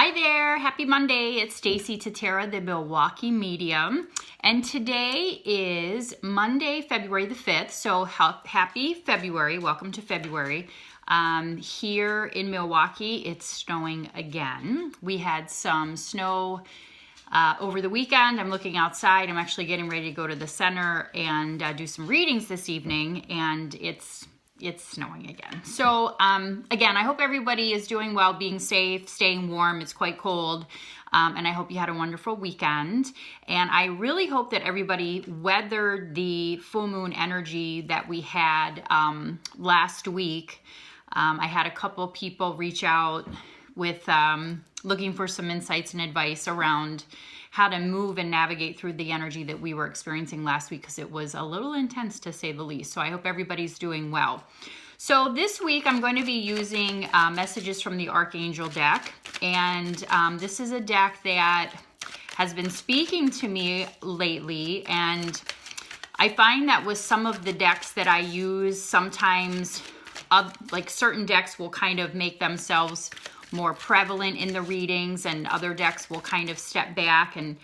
Hi there, happy Monday. It's Stacie Tatera, the Milwaukee medium. And today is Monday, February the 5th. So happy February, welcome to February. Here in Milwaukee, it's snowing again. We had some snow over the weekend. I'm looking outside. I'm actually getting ready to go to the center and do some readings this evening, and it's snowing again. So again, I hope everybody is doing well, being safe, staying warm. It's quite cold. And I hope you had a wonderful weekend. And I really hope that everybody weathered the full moon energy that we had last week. I had a couple people reach out with looking for some insights and advice around how to move and navigate through the energy that we were experiencing last week, because it was a little intense to say the least. So I hope everybody's doing well. So this week I'm going to be using messages from the Archangel deck. And this is a deck that has been speaking to me lately. And I find that with some of the decks that I use, sometimes like certain decks will kind of make themselves more prevalent in the readings, and other decks will kind of step back. And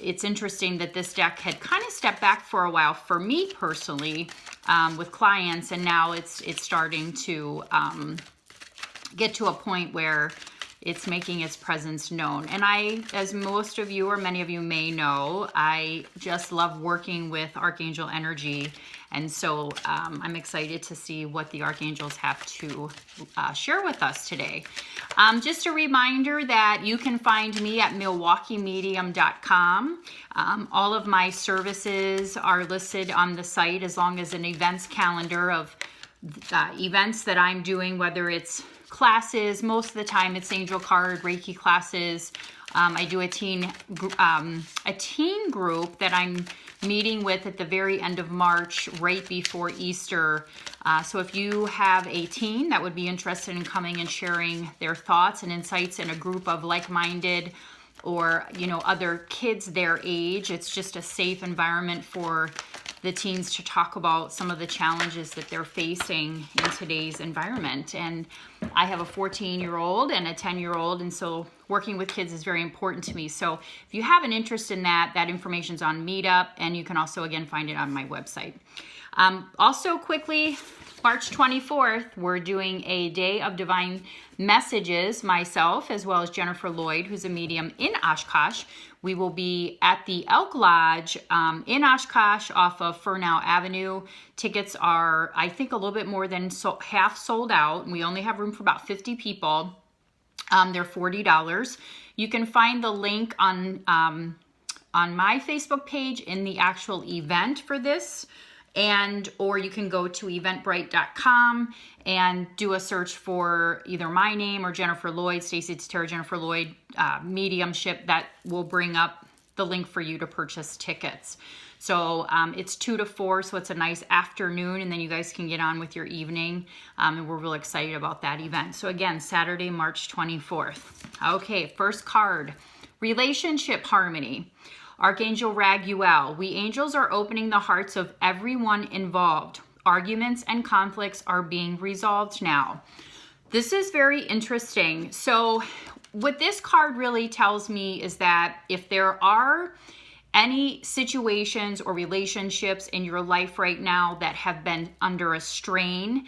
it's interesting that this deck had kind of stepped back for a while for me personally with clients, and now it's starting to get to a point where it's making its presence known. And I, as most of you or many of you may know, I just love working with Archangel energy. And so I'm excited to see what the Archangels have to share with us today. Just a reminder that you can find me at MilwaukeeMedium.com. All of my services are listed on the site, as long as an events calendar of events that I'm doing, whether it's classes. Most of the time it's angel card, Reiki classes. I do a teen group that I'm meeting with at the very end of March, right before Easter. So if you have a teen that would be interested in coming and sharing their thoughts and insights in a group of like-minded or, other kids their age, it's just a safe environment for the teens to talk about some of the challenges that they're facing in today's environment. And I have a 14-year-old and a 10-year-old, and so working with kids is very important to me. So if you have an interest in that information's on Meetup, and you can also, again, find it on my website. Also, quickly, March 24th, we're doing a Day of Divine Messages, myself, as well as Jennifer Lloyd, who's a medium in Oshkosh. We will be at the Elk Lodge in Oshkosh off of Furnow Avenue. Tickets are, I think, a little bit more than half sold out, and we only have room for about 50 people. They're $40. You can find the link on my Facebook page in the actual event for this, or you can go to eventbrite.com and do a search for either my name or Jennifer Lloyd, Stacie Tatera, Jennifer Lloyd, mediumship. That will bring up the link for you to purchase tickets. So it's 2 to 4, so it's a nice afternoon, and then you guys can get on with your evening. And we're really excited about that event. So again, Saturday, March 24th. Okay, first card, relationship harmony. Archangel Raguel, we angels are opening the hearts of everyone involved. Arguments and conflicts are being resolved now. This is very interesting. So what this card really tells me is that if there are any situations or relationships in your life right now that have been under a strain,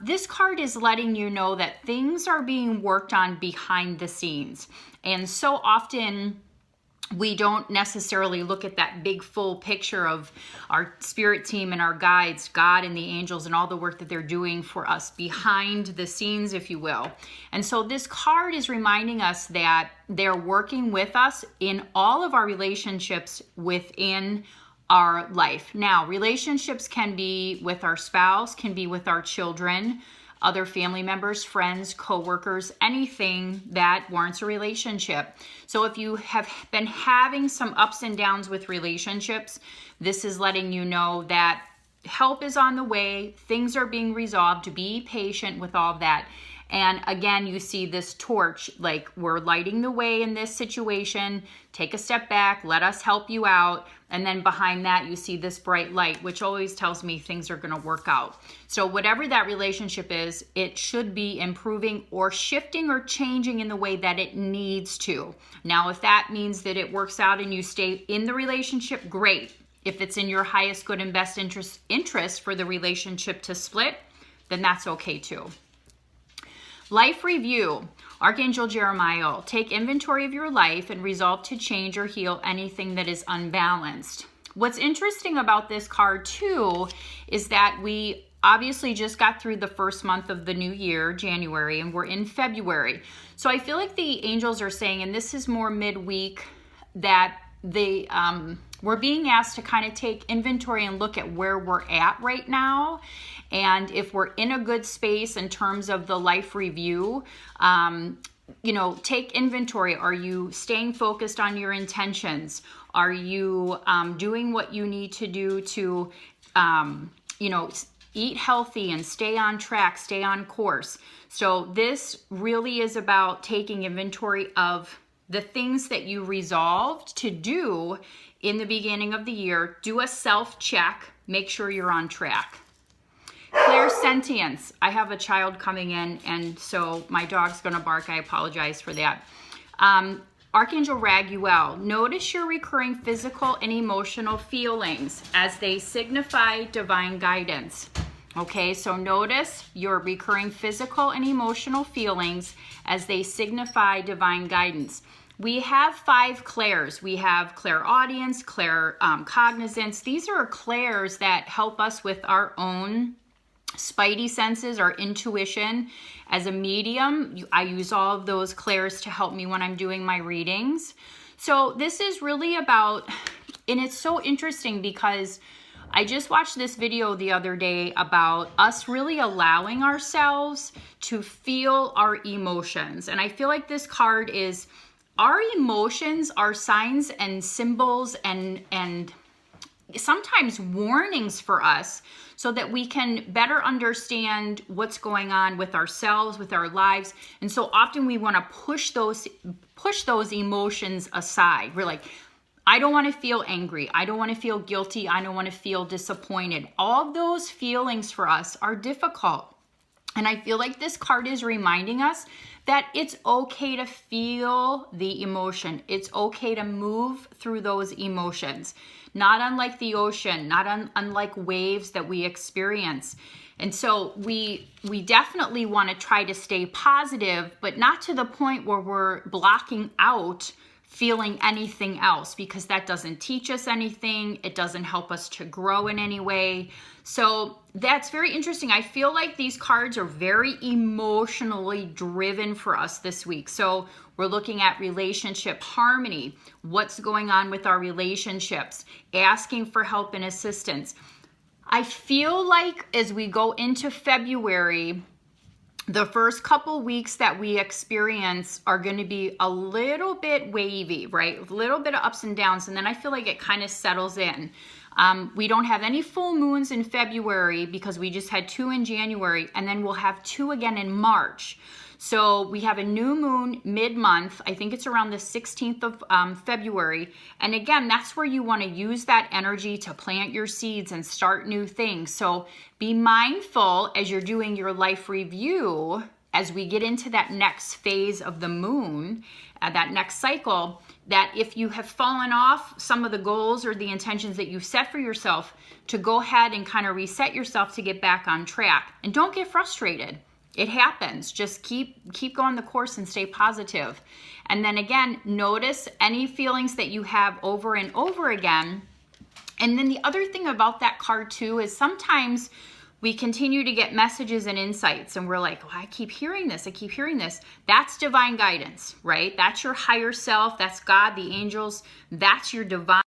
this card is letting you know that things are being worked on behind the scenes. And so often we don't necessarily look at that big full picture of our spirit team and our guides, God and the angels, and all the work that they're doing for us behind the scenes, if you will. And so this card is reminding us that they're working with us in all of our relationships within our life. Now, relationships can be with our spouse, can be with our children, other family members, friends, co-workers, anything that warrants a relationship. So if you have been having some ups and downs with relationships, this is letting you know that help is on the way, things are being resolved. Be patient with all of that. And again, you see this torch, like we're lighting the way in this situation. Take a step back, let us help you out. And then behind that, you see this bright light, which always tells me things are gonna work out. So whatever that relationship is, it should be improving or shifting or changing in the way that it needs to. Now, if that means that it works out and you stay in the relationship, great. If it's in your highest good and best interest for the relationship to split, then that's okay too. Life review. Archangel Jeremiah, take inventory of your life and resolve to change or heal anything that is unbalanced. What's interesting about this card too is that we obviously just got through the first month of the new year, January, and we're in February. So I feel like the angels are saying, and this is more midweek, that we're being asked to kind of take inventory and look at where we're at right now. And if we're in a good space in terms of the life review, take inventory. Are you staying focused on your intentions? Are you doing what you need to do to, eat healthy and stay on track, stay on course? So this really is about taking inventory of the things that you resolved to do in the beginning of the year. Do a self-check, make sure you're on track. Clairsentience. I have a child coming in, and so my dog's gonna bark. I apologize for that. Archangel Raguel, notice your recurring physical and emotional feelings as they signify divine guidance. Okay, so notice your recurring physical and emotional feelings as they signify divine guidance. We have 5 clairs. We have clairaudience, claircognizance. These are clairs that help us with our own spidey senses, our intuition. As a medium, I use all of those clairs to help me when I'm doing my readings. So this is really about, and it's so interesting because I just watched this video the other day about us really allowing ourselves to feel our emotions. And I feel like this card is, our emotions are signs and symbols and sometimes warnings for us so that we can better understand what's going on with ourselves, with our lives. And so often we want to push those emotions aside. We're like, I don't want to feel angry. I don't want to feel guilty. I don't want to feel disappointed. All of those feelings for us are difficult. And I feel like this card is reminding us that it's okay to feel the emotion. It's okay to move through those emotions. Not unlike the ocean, not unlike waves that we experience. And so we definitely want to try to stay positive, but not to the point where we're blocking out feeling anything else, because that doesn't teach us anything. It doesn't help us to grow in any way. So that's very interesting. I feel like these cards are very emotionally driven for us this week. So we're looking at relationship harmony, what's going on with our relationships, asking for help and assistance. I feel like as we go into February, the first couple weeks that we experience are going to be a little bit wavy, right? A little bit of ups and downs, and then I feel like it kind of settles in. We don't have any full moons in February because we just had 2 in January, and then we'll have 2 again in March. So we have a new moon mid-month. I think it's around the 16th of February. And again, that's where you want to use that energy to plant your seeds and start new things. So be mindful as you're doing your life review, as we get into that next phase of the moon, that next cycle, that if you have fallen off some of the goals or the intentions that you set for yourself, to go ahead and kind of reset yourself to get back on track. And don't get frustrated. It happens. Just keep going the course and stay positive. And then again, notice any feelings that you have over and over again. And then the other thing about that card too is sometimes we continue to get messages and insights and we're like, oh, I keep hearing this. I keep hearing this. That's divine guidance, right? That's your higher self. That's God, the angels. That's your divine